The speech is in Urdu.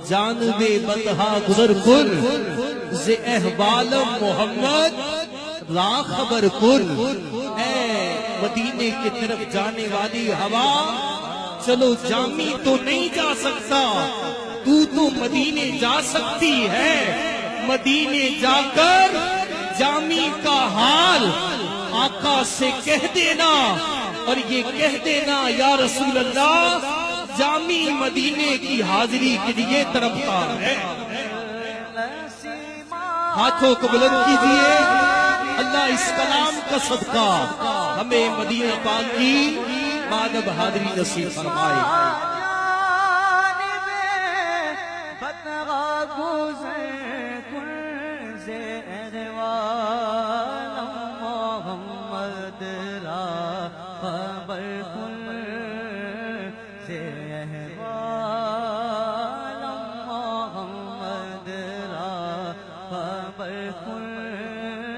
جانب بطحا گزر کن ز احوال محمد را خبر کن۔ اے مدینے کی طرف جانے والی ہوا، چلو جامی تو نہیں جا سکتا، تو مدینے جا سکتی ہے۔ مدینے جا کر جامی کا حال آقا سے کہہ دینا، اور یہ کہہ دینا یا رسول اللہ جامی مدینے کی حاضری کے لیے تڑپتا ہے۔ ہاتھوں کو بلند کیجئے، اللہ اس کلام کا صدقہ ہمیں مدینہ پاک کی مادب حاضری نصیب فرمائے۔ خبر کن